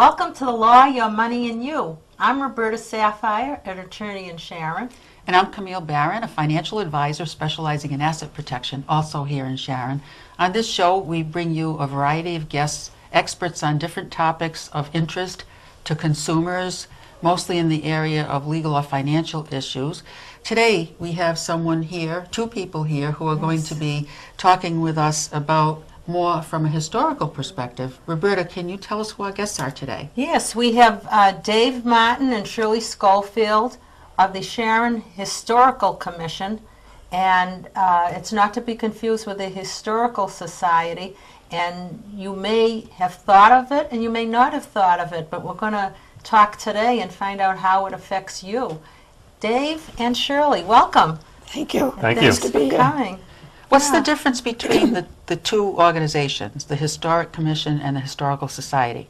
Welcome to the Law, Your Money, and You. I'm Roberta Sapphire, an attorney in Sharon. And I'm Camille Barron, a financial advisor specializing in asset protection, also here in Sharon. On this show, we bring you a variety of guests, experts on different topics of interest to consumers, mostly in the area of legal or financial issues. Today, we have someone here, two people here, who are going to be talking with us about more from a historical perspective. Roberta, can you tell us who our guests are today? Yes, we have Dave Martin and Shirley Schofield of the Sharon Historical Commission, and it's not to be confused with the Historical Society, and you may have thought of it and you may not have thought of it, but we're going to talk today and find out how it affects you. Dave and Shirley, welcome. Thank you. Thanks for coming. What's the difference between the two organizations, the Historic Commission and the Historical Society?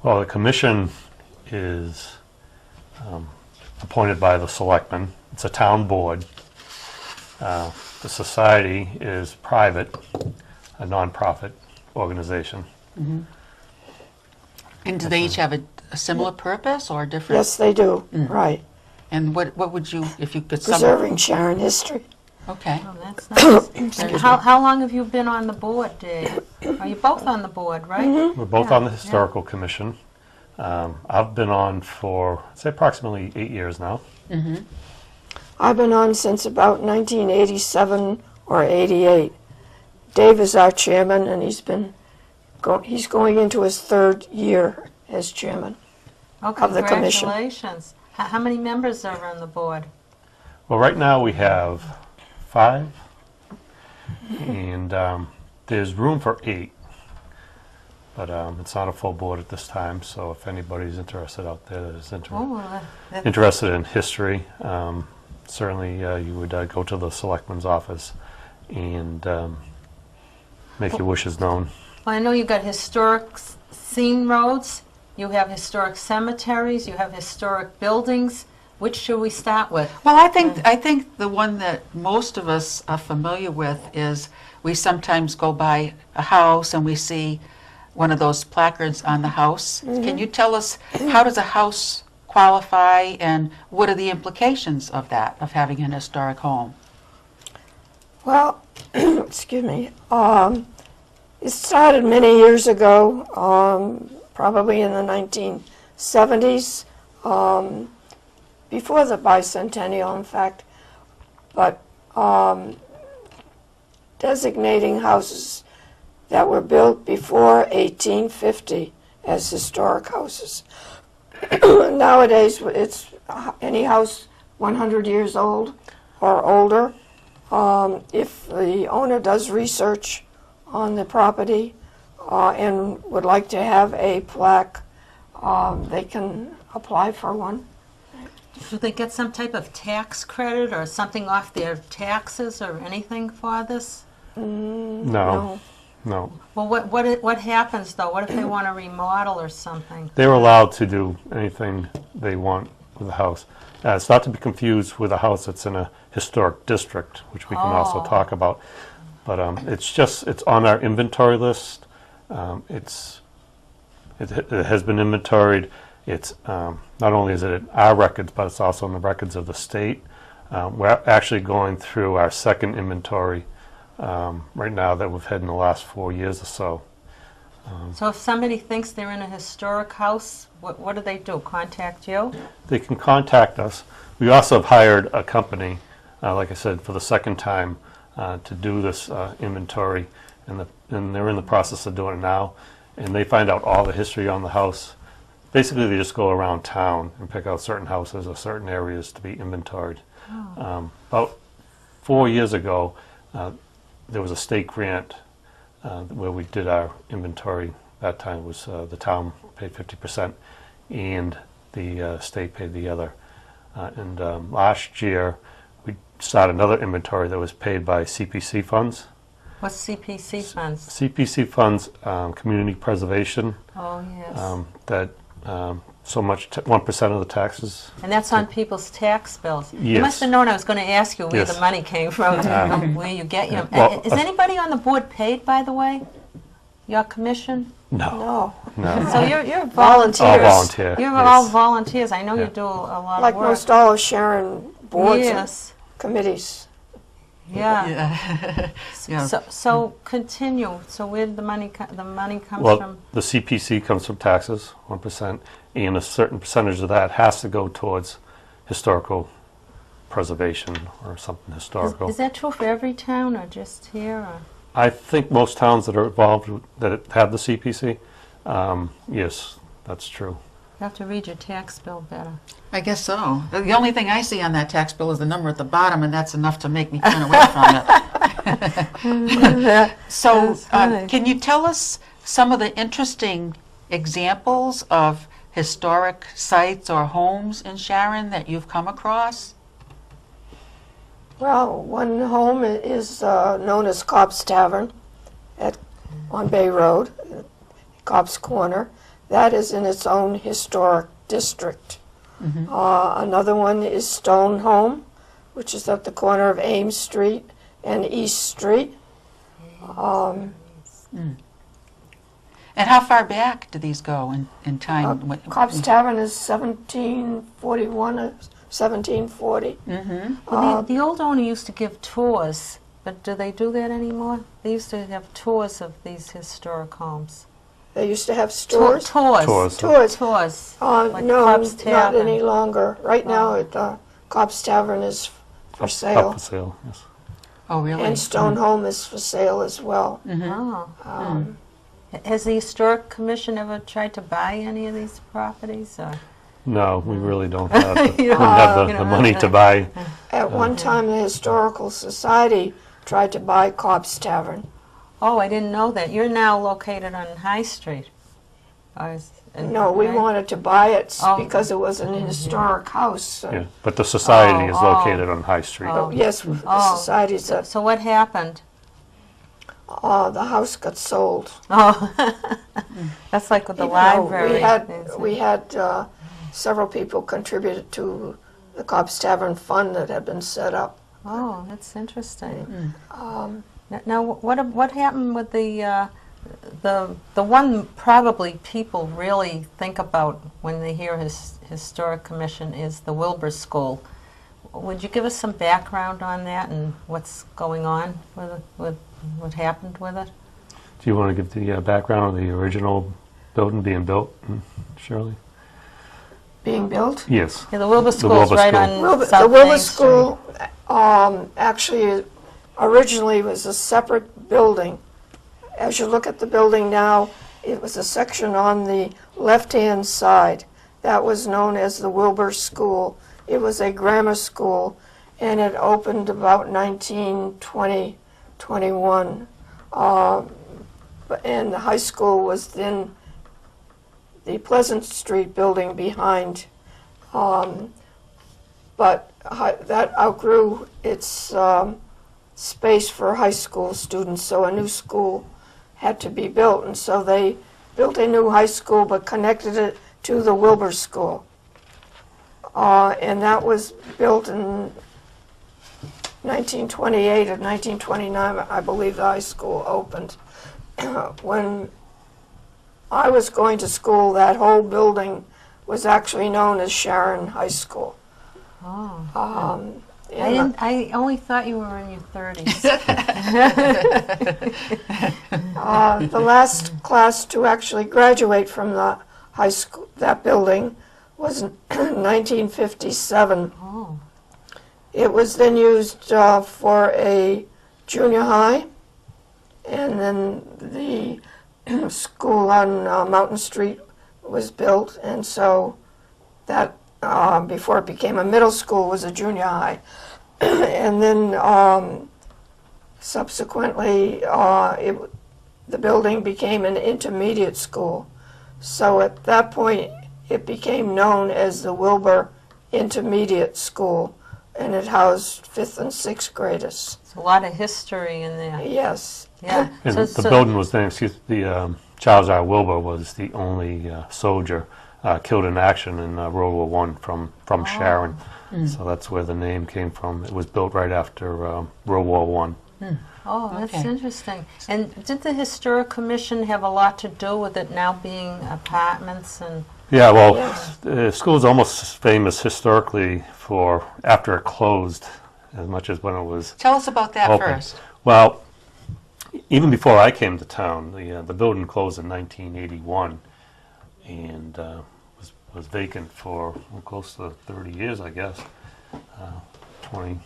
Well, the commission is appointed by the selectmen. It's a town board. The society is private, a nonprofit organization. Mm-hmm. And do they each have a similar purpose or different? Yes, they do. Right. And what would you, if you could Preserving Sharon history. Okay. Oh, that's nice. And how long have you been on the board, Dave? Are you both on the board, right? Mm-hmm. We're both on the historical commission. I've been on for, I'd say, approximately 8 years now. Mm-hmm. I've been on since about 1987 or 88. Dave is our chairman, and he's going into his third year as chairman of the commission. Congratulations. How many members are on the board? Well, right now we have 5, and there's room for 8. But it's not a full board at this time, so if anybody's interested out there that is interested in history, certainly you would go to the selectman's office and make your wishes known. Well, I know you've got historic scene roads, you have historic cemeteries, you have historic buildings. Which should we start with? Well, I think the one that most of us are familiar with is we sometimes go by a house and we see one of those placards on the house. Mm-hmm. Can you tell us how does a house qualify and what are the implications of that, of having an historic home? Well, excuse me. It started many years ago, probably in the 1970s. Before the bicentennial, in fact, but designating houses that were built before 1850 as historic houses. Nowadays, it's any house 100 years old or older. If the owner does research on the property and would like to have a plaque, they can apply for one. Do they get some type of tax credit or something off their taxes or anything for this? No. Well, what happens though? What if they want to remodel or something? They're allowed to do anything they want with the house. It's not to be confused with a house that's in a historic district, which we can also talk about. But it's on our inventory list. It has been inventoried. It's not only is it in our records, but it's also in the records of the state. We're actually going through our second inventory right now that we've had in the last 4 years or so. So if somebody thinks they're in a historic house, what do they do? Contact you? They can contact us. We also have hired a company, like I said, for the second time to do this inventory, and they're in the process of doing it now. And they find out all the history on the house. Basically, they just go around town and pick out certain houses or certain areas to be inventoried. About 4 years ago, there was a state grant where we did our inventory. That time was the town paid 50% and the state paid the other. And last year, we started another inventory that was paid by CPC funds. What's CPC funds? CPC funds, community preservation. Oh, yes. That so much, 1% of the taxes. And that's on people's tax bills. Yes. You must have known I was going to ask you where Yes. the money came from, where you get your... Well, Is anybody on the board paid, by the way? Your commission? No. No. So you're volunteers. All volunteer, You're yes. all volunteers. I know you Yeah. do a lot Like of work. most all of Sharon boards Yes. and committees. Yeah. Yeah. Yeah. So continue. So where did the money comes Well, from? the CPC comes from taxes, 1%, and a certain percentage of that has to go towards historical preservation or something historical. Is that true for every town or just here? Or? I think most towns that are involved that have the CPC, yes, that's true. You have to read your tax bill better. I guess so. The only thing I see on that tax bill is the number at the bottom, and that's enough to make me turn away from it. So, That's nice. can you tell us some of the interesting examples of historic sites or homes in Sharon that you've come across? Well, one home is known as Cobb's Tavern on Bay Road, Cobb's Corner. That is in its own historic district. Another one is Stone Home, which is at the corner of Ames Street and East Street. And how far back do these go in time? Cobb's Tavern is 1741 or 1740. Well, the old owner used to give tours, but do they do that anymore? They used to have tours of these historic homes. They used to have stores. Tours. Tours. Tours. Tours. Like No, Cobb's not Tavern. any longer. Right now, Cobb's Tavern is for Up sale, for sale, yes. Oh, really? and Stone Home is for sale as well. Oh. Has the Historic Commission ever tried to buy any of these properties? Or? No, we really don't have the, You wouldn't don't- have you the don't money have to that. buy. At one time, the Historical Society tried to buy Cobb's Tavern. Oh, I didn't know that. You're now located on High Street. Or No, we right? wanted to buy it Oh. because it was an historic house. Yeah, but the society is Oh. located on High Street. Oh. Yes, the Oh. society's So what happened? the house got sold. Oh, that's like with the Even though library. We had several people contributed to the Cobb's Tavern Fund that had been set up. Oh, that's interesting. Now, what happened with the one probably people really think about when they hear Historic Commission is the Wilbur School. Would you give us some background on that and what's going on with what happened with it? Do you want to give the background of the original building being built, Shirley? Being built. Yes. Yeah, the Wilbur School's Wilbur right School. on The South Wilbur Main Street. School actually originally was a separate building. As you look at the building now, it was a section on the left-hand side that was known as the Wilbur School. It was a grammar school, and it opened about 1920, 21. And the high school was then the Pleasant Street building behind. But that outgrew its space for high school students, so a new school had to be built, and so they built a new high school but connected it to the Wilbur School. And that was built in 1928 or 1929, I believe the high school opened. When I was going to school, that whole building was actually known as Sharon High School. Oh. And I only thought you were in your 30s. the last class to actually graduate from the high school, that building, was in 1957. Oh. It was then used for a junior high, and then the school on Mountain Street was built, and so that, before it became a middle school, was a junior high. And then subsequently, the building became an intermediate school. So at that point, it became known as the Wilbur Intermediate School, and it housed 5th and 6th graders. There's a lot of history in there. Yes. Yeah. And So- the so- building was named, Charles R. Wilbur was the only soldier killed in action in World War I from Sharon. So that's where the name came from. It was built right after World War I. Oh, that's Okay. interesting. And did the Historic Commission have a lot to do with it now being apartments and? Yeah, well, Yes. the school is almost famous historically for after it closed, as much as when it was Tell us about that open. first. Well, even before I came to town, the building closed in 1981, and was vacant for close to 30 years, I guess, 20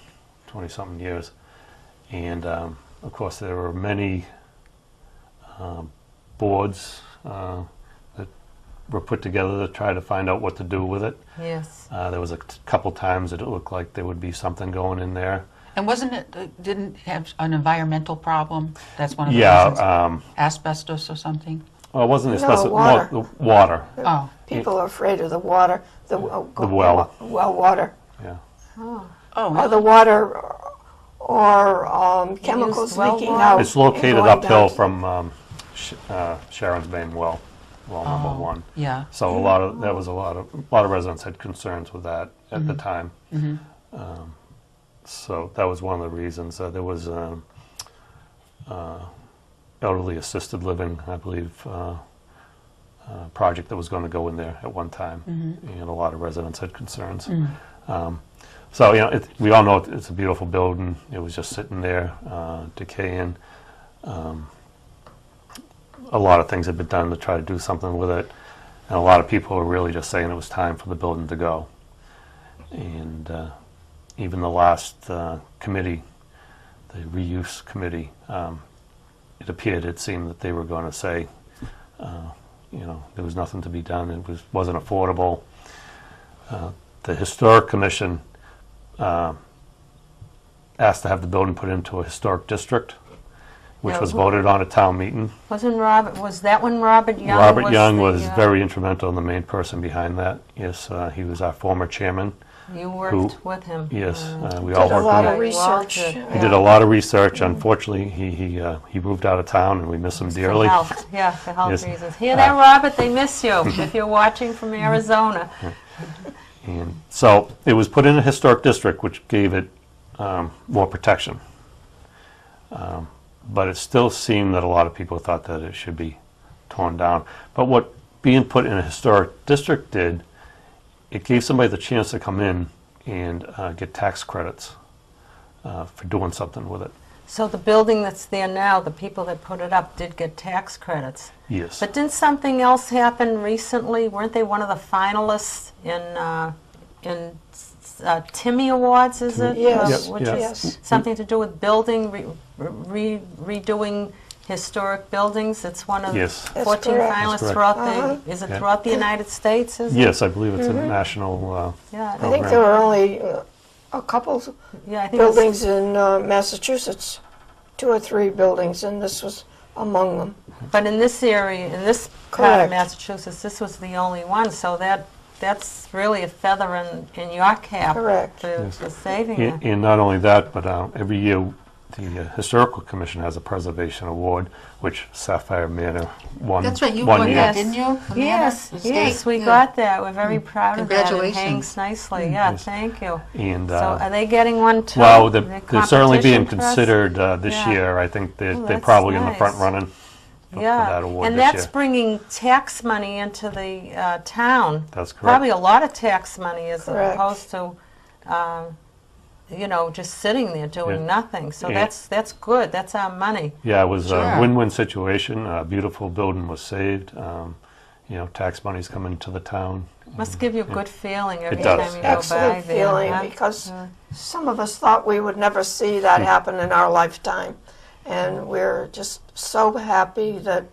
something years, and of course there were many boards that were put together to try to find out what to do with it. Yes. There was a couple times that it looked like there would be something going in there. And wasn't it, didn't have an environmental problem? That's one of the reasons. Yeah, Asbestos or something? well, it wasn't No, asbestos, water. more the water. Oh, People are afraid of the water, the well. well water, Yeah. oh, or the water, or chemicals well leaking water? out. It's located and going uphill down. from Sharon's main well number Oh. one. yeah. So a lot of residents had concerns with that at the time. So that was one of the reasons. There was elderly assisted living, I believe, project that was going to go in there at one time, and a lot of residents had concerns. So we all know it's a beautiful building. It was just sitting there, decaying. A lot of things had been done to try to do something with it, and a lot of people were really just saying it was time for the building to go. And even the last committee, the reuse committee, it seemed that they were going to say, there was nothing to be done. It wasn't affordable. The Historic Commission asked to have the building put into a historic district, which Yeah, was voted on at town meeting. Was that when Robert Young Robert was Young the, was very instrumental and the main person behind that. Yes, he was our former chairman. You worked with him. Yes, we all Did a worked lot with of him. research. He did a lot of research. Unfortunately, he moved out of town, and we miss him dearly. For health, yeah, for health Yes. reasons. Hear that, Robert? They miss you if you're watching from Arizona. And so it was put in a historic district, which gave it more protection. But it still seemed that a lot of people thought that it should be torn down. But what being put in a historic district did, it gave somebody the chance to come in and get tax credits for doing something with it. So the building that's there now, the people that put it up did get tax credits. Yes. But didn't something else happen recently? Weren't they one of the finalists in Timmy Awards, is it? Yes. Which Yep, is yes. something to do with building, redoing historic buildings. It's one of Yes. That's 14 correct. finalists That's correct. throughout Uh-huh. the, is it Yeah. throughout the United States? Is it? Yes, I believe it's a national Yeah, I think there were only a couple yeah, I think it's- buildings in Massachusetts, 2 or 3 buildings, and this was among them. But in this area, in this part of Correct. Massachusetts, this was the only one, so that's really a feather in your cap. Correct. For saving And, it. and not only that, but every year the Historical Commission has a preservation award, which Sapphire Manor won. That's right, you one won year. that, didn't you? Amanda? Yes, The yes, state? we Yeah. got that. We're very proud of that. It Congratulations. hangs nicely. Yeah, Yes. thank you. And So are they getting one too? well, The they're certainly being competition press? considered this Yeah. year. I think they're that's probably in the nice. front running for that award and this that's year. bringing tax money into the town. That's correct. Probably a lot of tax money as Correct. opposed to, just sitting there doing Yeah. nothing. So Yeah. that's good. That's our money. Yeah, it was Sure. a win-win situation. A beautiful building was saved. Tax money's coming to the town. Must give you a good feeling every does. time you go by Excellent there. feeling, huh? because some of us thought we would never see that happen in our lifetime. And we're just so happy that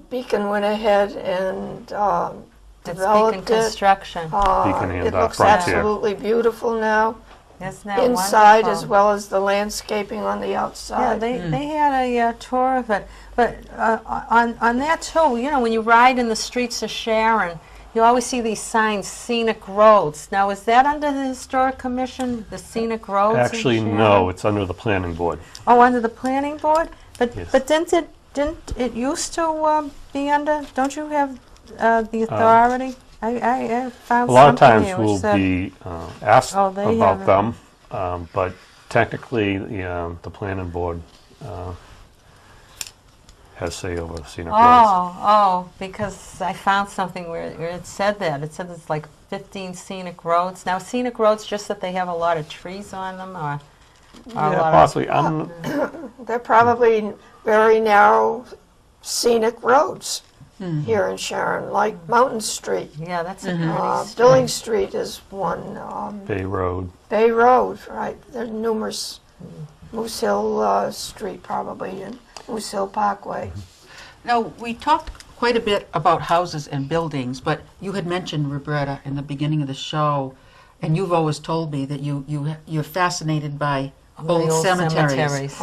Beacon went ahead and It's Beacon developed it. Construction. Beacon and, It looks Frontier. absolutely beautiful now, Isn't that inside as wonderful? well as the landscaping on the Yeah, outside. they had a tour of it. But on that too, when you ride in the streets of Sharon, you always see these signs, Scenic Roads. Now, is that under the Historic Commission, the Scenic Roads? in Actually, Sharon? no, it's under the planning board. Oh, under the Planning Board? But Yes. but didn't it used to be under? Don't you have the authority? I found A lot of something times here which we'll said- be asked Oh, they about have it. them, but technically, the planning board has say over Scenic Roads. Oh, because I found something where it said that. It said it's like 15 scenic roads. Now, scenic roads, just that they have a lot of trees on them, or a Yeah, lot possibly. They're probably very narrow scenic roads here in Sharon, like Mountain Street. yeah, that's a pretty street. Billing Street is one. Bay Road. Bay Road, right. There's numerous. Moose Hill Street probably, and Moose Hill Parkway. Now, we talked quite a bit about houses and buildings, but you had mentioned, Roberta, in the beginning of the show, and you've always told me that you're fascinated by The old cemeteries.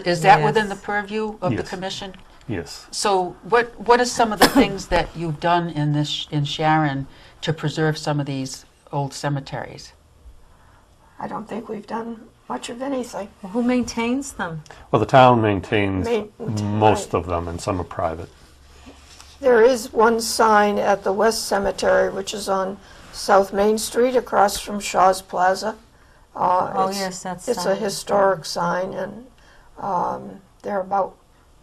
Is that Yes. within the purview of the Yes. commission? Yes. So what are some of the things that you've done in Sharon to preserve some of these old cemeteries? I don't think we've done much of anything. Well, who maintains them? Well, the town maintains most right. of them, and some are private. There is one sign at the West Cemetery, which is on South Main Street across from Shaw's Plaza. Yes, that's It's a historic sign, and there are about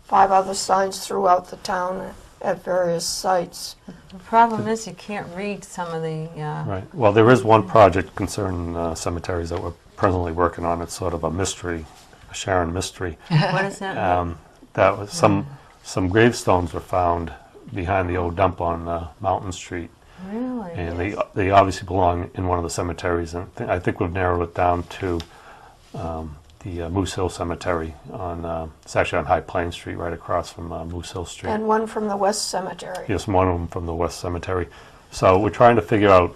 5 other signs throughout the town at various sites. The problem is you can't read some of the. Right. Well, there is one project concerning cemeteries that we're presently working on. It's sort of a mystery, a Sharon mystery. What is that? That was some gravestones were found behind the old dump on Mountain Street, Really? and they obviously belong in one of the cemeteries. And I think we've narrowed it down to the Moose Hill Cemetery on it's actually on High Plain Street, right across from Moose Hill Street. And one from the West Cemetery. Yes, one of them from the West Cemetery. So we're trying to figure out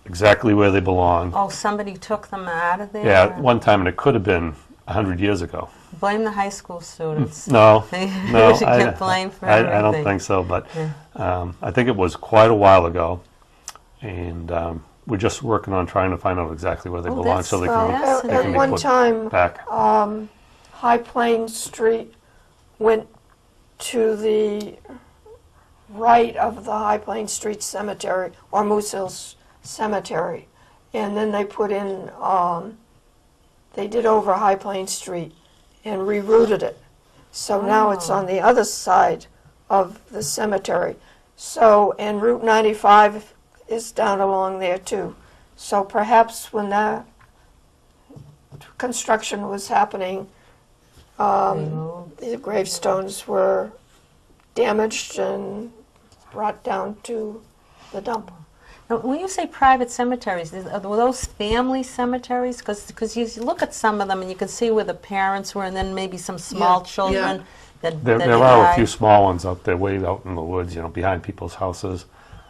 exactly where they belong. Oh, somebody took them out of there? Yeah, at one time, and it could have been 100 years ago. Blame the high school students. No, They no, should get blamed for I don't everything. think so. But I think it was quite a while ago, and we're just working on trying to find out exactly where they Oh, belong, that's so they fascinating. can At be one put time, back. High Plain Street went to the right of the High Plain Street Cemetery, or Moose Hills Cemetery. And then they put in, they did over High Plain Street and rerouted it. So now it's on the other side of the cemetery. So, and Route 95 is down along there too. So perhaps when that construction was happening, the gravestones were damaged and brought down to the dump. Now, when you say private cemeteries, were those family cemeteries? Because you look at some of them and you can see where the parents were, and then maybe some small children that There that are a died. few small ones out there, way out in the woods, behind people's houses.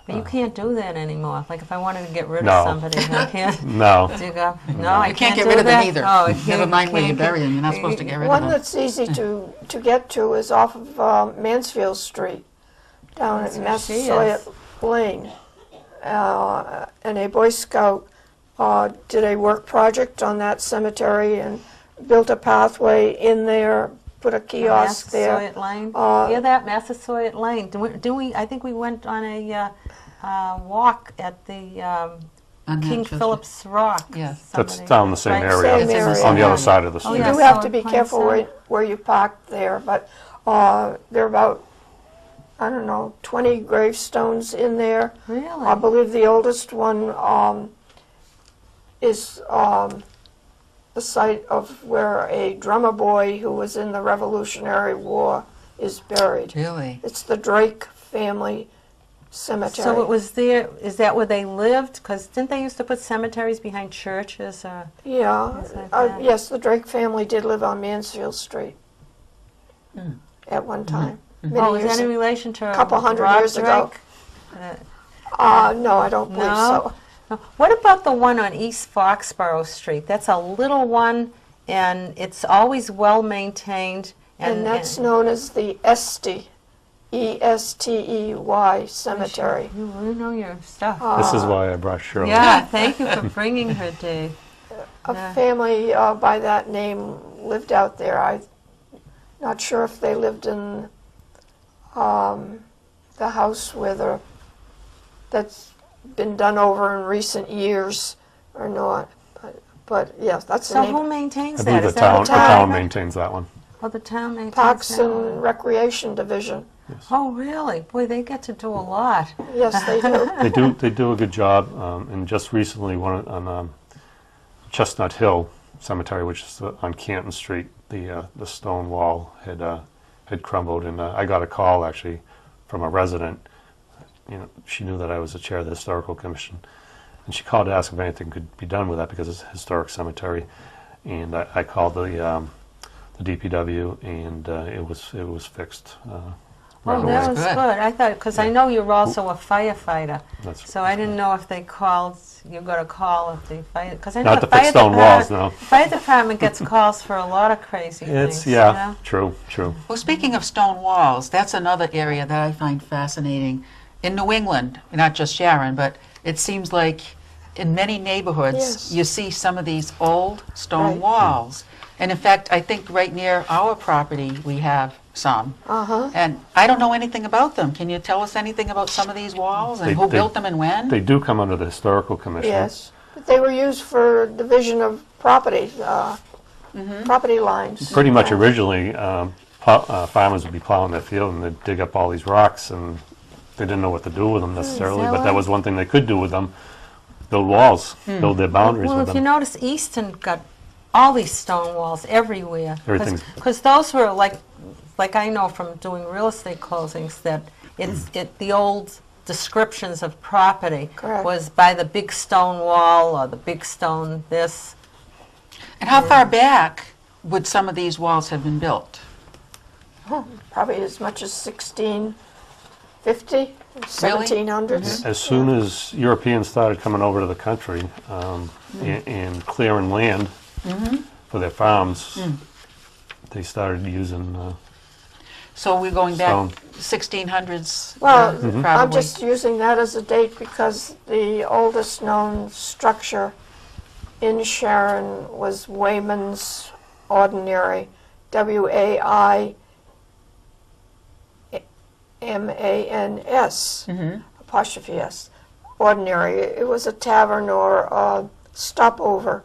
But you can't do that anymore. Like if I wanted to get rid No. of somebody, I can't. No. Dig up. No, I You can't get do rid of that. them either. Oh, Never mind where you can't bury them. You're not supposed to get rid of One them. that's easy to get to is off of Mansfield Street, down at That's where she Massasoit Lane. And a Boy Scout did a work project on that cemetery and built a pathway in there, put a kiosk there. Massasoit Lane. Uh, Yeah, that Massasoit Lane. Do we? I think we went on a walk at the On King Manchester. Philip's Rock. Yes. That's Somebody- down the same right? area. Same area. On the other side of the Oh, street. You yeah. do have so to be it points careful out. where you park there, but there are about, I don't know, 20 gravestones in there. Really? I believe the oldest one is the site of where a drummer boy who was in the Revolutionary War is buried. Really? It's the Drake family cemetery. So it was there. Is that where they lived? Because didn't they used to put cemeteries behind churches? Yeah, Things like that. yes, the Drake family did live on Mansfield Street at one time. Many Oh, is years that in ago. relation to Couple hundred Rob years ago. Drake? No, I don't believe No? so. What about the one on East Foxborough Street? That's a little one, and it's always well maintained. And that's known as the Estey, Estey Cemetery. You know your stuff. This is why I brought Shirley. Yeah, thank you for bringing her, Dave. A family by that name lived out there. I'm not sure if they lived in the house where that's been done over in recent years or not. But yes, that's the So name. who maintains I that? believe the Is that town maintains that one. Oh, the town maintains Parks that? and Recreation Division. Oh, really? Boy, they get to do a lot. Yes, they do. They do a good job, and just recently, on Chestnut Hill Cemetery, which is on Canton Street, the stone wall had crumbled, and I got a call actually from a resident. She knew that I was the chair of the Historical Commission, and she called to ask if anything could be done with that because it's a historic cemetery. And I called the DPW, and it was fixed. Right Oh, away. that was Good. good. I thought, because I know you're also a firefighter, That's- so I didn't know if they called, you got a call if the fire, because I know Not the to fix fire stone walls, department, no. fire department gets calls for a lot of crazy things. Yeah, true. Well, speaking of stone walls, that's another area that I find fascinating. In New England, not just Sharon, but it seems like in many neighborhoods, Yes. you see some of these old stone Right. walls. And in fact, I think right near our property, we have some. Uh-huh. And I don't know anything about them. Can you tell us anything about some of these walls and They- who they- built them and when? They do come under the Historical Commission. Yes. But they were used for division of property, property lines. Pretty much originally, farmers would be plowing their field and they'd dig up all these rocks, and they didn't know what to do with them necessarily, that but that right? was one thing they could do with them, build walls, build their boundaries Well, with if you them. notice, Easton got all these stone walls everywhere. Everything's- Because those were like I know from doing real estate closings, that the old descriptions of property Correct. was by the big stone wall or the big stone this. And how far back would some of these walls have been built? Probably as much as 1650, 1700s. As soon as Europeans started coming over to the country and clearing land for their farms, they started using So we're going back Stone. 1600s? Well, probably. I'm just using that as a date because the oldest known structure in Sharon was Wayman's Ordinary, W-A-I-M-A-N-S, apostrophe S, Ordinary. It was a tavern or a stopover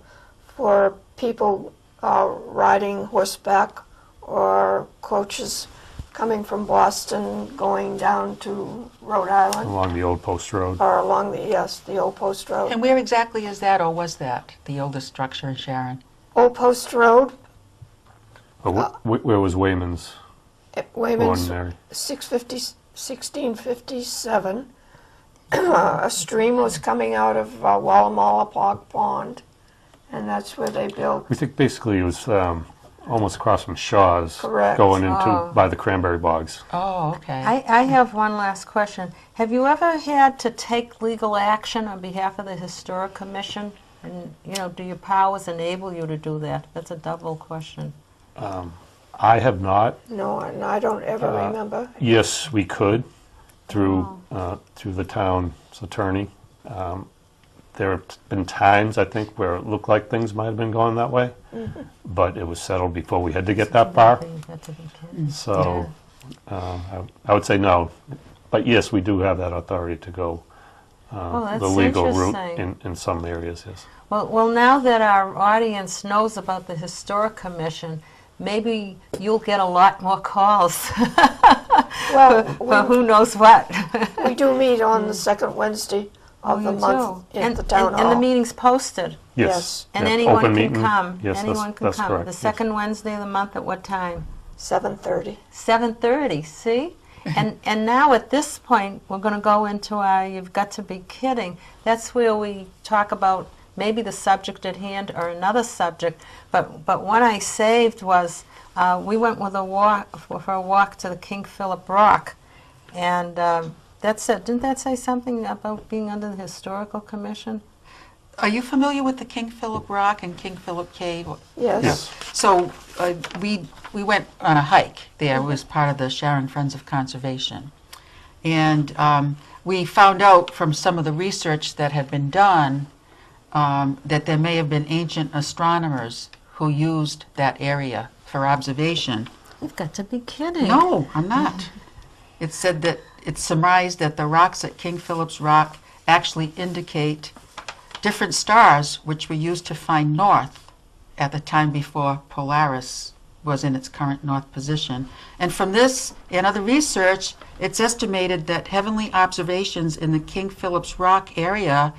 for people riding horseback or coaches coming from Boston, going down to Rhode Island, along the old post road. or along the Old Post Road. And where exactly is that, or was that, the oldest structure in Sharon? Old Post Road, But where was Wayman's at Wayman's, Ordinary? 1657. A stream was coming out of Wallamalla Pond, and that's where they built. We think basically it was almost across from Shaw's, Correct. going into Oh. by the cranberry bogs. Oh, okay. I have one last question. Have you ever had to take legal action on behalf of the Historic Commission? And, do your powers enable you to do that? That's a double question. I have not. No, and I don't ever remember. Yes, we could through the town's attorney. There have been times, I think, where it looked like things might have been going that way, but it was settled before we had to get that far. So I would say no. But yes, we do have that authority to go that's the legal route interesting. in some areas, yes. Well, now that our audience knows about the Historic Commission, maybe you'll get a lot more calls Well, for who knows what. we do meet on the second Wednesday of the You month do. at the town and the hall. meeting's posted, Yes. and Yeah, anyone open can meeting. come. Yes, Anyone can that's come. correct, The yes. second Wednesday of the month at what time? 7:30. 7:30, see? And now at this point, we're going to go into our You've Got to Be Kidding. That's where we talk about maybe the subject at hand or another subject. But one I saved was we went for a walk to the King Philip Rock. And that's it. Didn't that say something about being under the Historical Commission? Are you familiar with the King Philip Rock and King Philip Cave? Yes. So we went on a hike there. It was part of the Sharon Friends of Conservation. And we found out from some of the research that had been done that there may have been ancient astronomers who used that area for observation. You've got to be kidding. No, I'm not. It said that it's surmised that the rocks at King Philip's Rock actually indicate different stars, which were used to find north at the time before Polaris was in its current north position. And from this and other research, it's estimated that heavenly observations in the King Philip's Rock area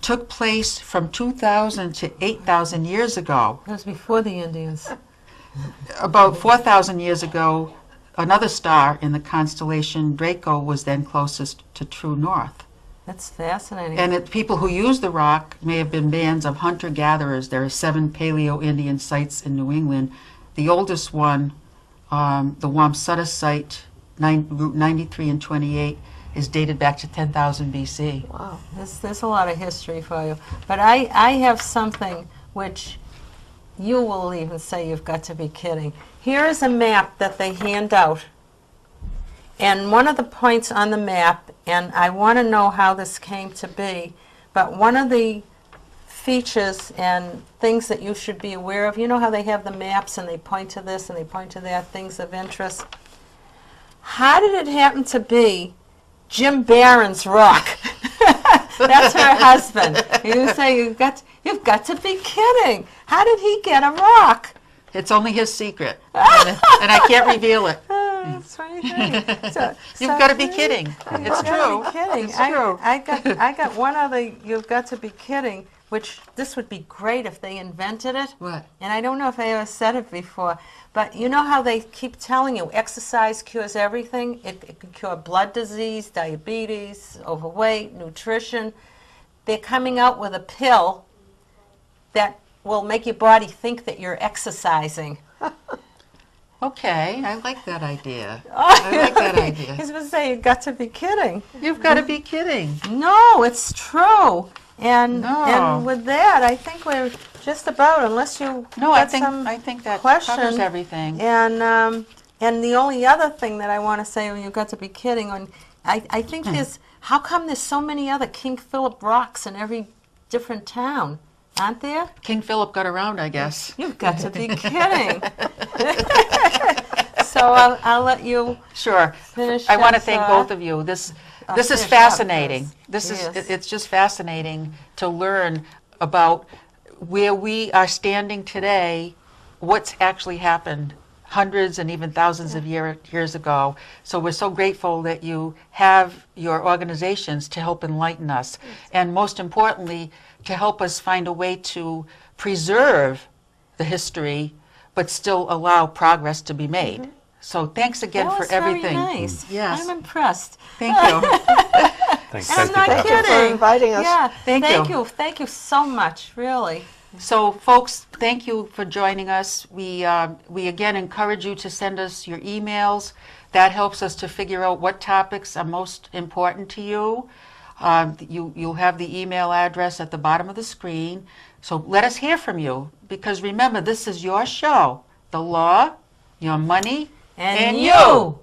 took place from 2,000 to 8,000 years ago. That was before the Indians. About 4,000 years ago, another star in the constellation Draco was then closest to true north. That's fascinating. And people who used the rock may have been bands of hunter-gatherers. There are 7 Paleo-Indian sites in New England. The oldest one, the Wamsutta site, Route 93 and 28, is dated back to 10,000 BC. Wow, there's a lot of history for you. But I have something which you will even say you've got to be kidding. Here is a map that they hand out. And one of the points on the map, and I want to know how this came to be, but one of the features and things that you should be aware of, you know how they have the maps and they point to this and they point to that, things of interest. How did it happen to be Jim Barron's rock? That's her husband. You say you've got to be kidding. How did he get a rock? It's only his secret, and I can't reveal it. That's what you think. You've got to be kidding. It's true. Be kidding. It's true. I got one other. You've got to be kidding. Which this would be great if they invented it. What? And I don't know if I ever said it before, but you know how they keep telling you exercise cures everything? It can cure blood disease, diabetes, overweight, nutrition. They're coming out with a pill that will make your body think that you're exercising. Okay, I like that idea. I like that idea. He's going to say, you've got to be kidding. You've got to be kidding. No, it's true. And No. and with that, I think we're just about, unless you No, I got some think that question. covers everything. And the only other thing that I want to say, when you've got to be kidding, I think there's, how come there's so many other King Philip rocks in every different town? Aren't there? King Philip got around, I guess. You've got to be kidding. So I'll let you Sure. finish. I want to this thank off. both of you. This Finish is up, fascinating. yes. This Yes. is it's just fascinating to learn about where we are standing today, what's actually happened hundreds and even thousands of years ago. So we're so grateful that you have your organizations to help enlighten us, and most importantly, to help us find a way to preserve the history, but still allow progress to be made. So thanks again That for was everything. Very nice. Yes. I'm impressed. Thank you. Thanks. And I'm Thank you not for having us. you for kidding. inviting us. Yeah, Thank you. Thank you so much, really. So, folks, thank you for joining us. We again encourage you to send us your emails. That helps us to figure out what topics are most important to you. You'll have the email address at the bottom of the screen. So let us hear from you, because remember, this is your show. The law, your money, And you.